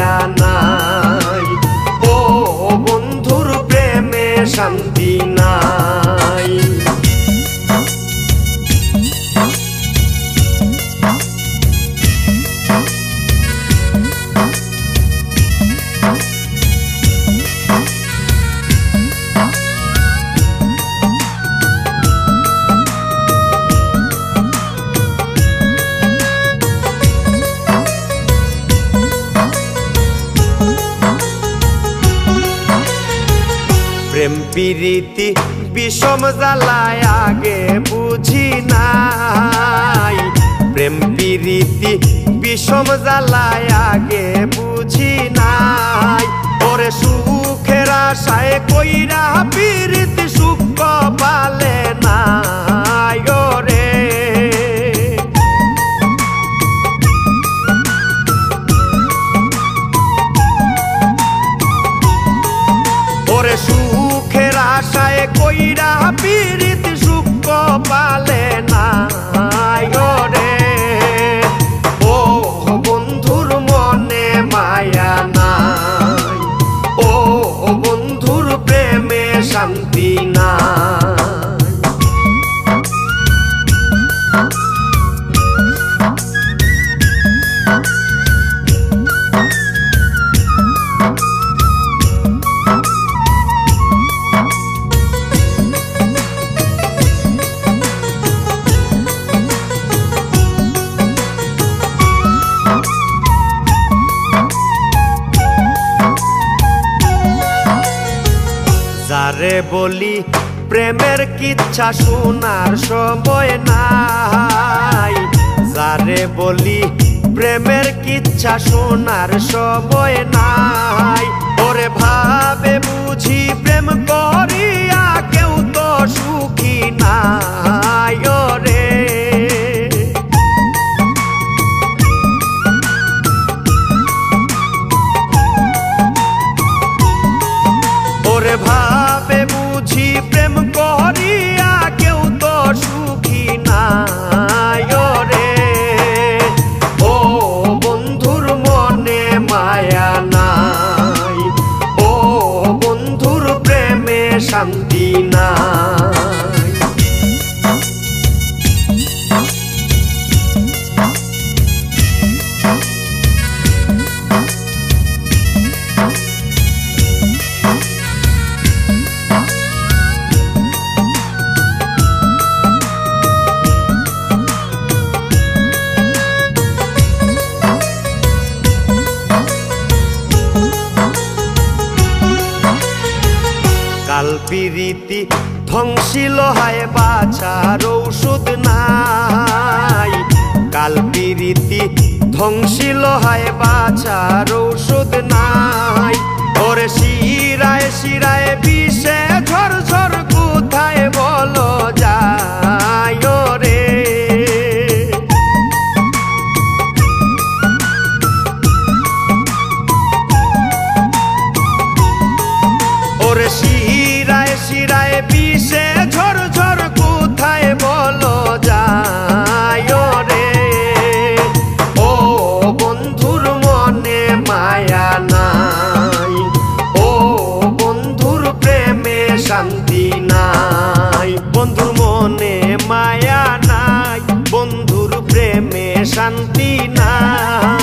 মায়া নাই, ও বন্ধুর প্রেমে শান্তি নাই। প্রেম প্রীতি বিষম জ্বালায় আগে বুঝি নাই, প্রেম প্রীতি বিষম জ্বালায় আগে বুঝি নাই। ওরে সুখের আশায় কইরা প্রীতি সুখ পালে নাই ওরে, ওরে সুখের আশায় কইরা প্রীতি সুখ পালে নাই ওরে, ও বন্ধুর মনে মায়া নাই, ও বন্ধুর প্রেমে শান্তি নাই। যারে বলি প্রেমের কিচ্ছা শোনার সময় নাই, যারে বলি প্রেমের কিচ্ছা শোনার সময় নাই। ওরে ভাবে বুঝি প্রেম করিয়া কেউ তো সুখী নাই ওরে, ওরে ভাবে বুঝি প্রেম করিয়া কেউ তো সুখী নাই ওরে, ও বন্ধুর মনে মায়া নাই, ও বন্ধুর প্রেমে শান্তি নাই। কাল প্রীতি ধ্বংসিল হায় বাছার ঔষধ নাই, কাল প্রীতি ধ্বংসিল হায় বাছার ঔষধ নাই। ওরে শিরায় শিরায় বিষে ঝর ঝর কোথায় বলো যায় ওরে, ওরে শিরায় শিরায় বিষে ঝর ঝর কোথায় বলো যায় ওরে, ও বন্ধুর মনে মায়া নাই, ও বন্ধুর প্রেমে শান্তি নাই, বন্ধুর মনে মায়া নাই, বন্ধুর প্রেমে শান্তি নাই।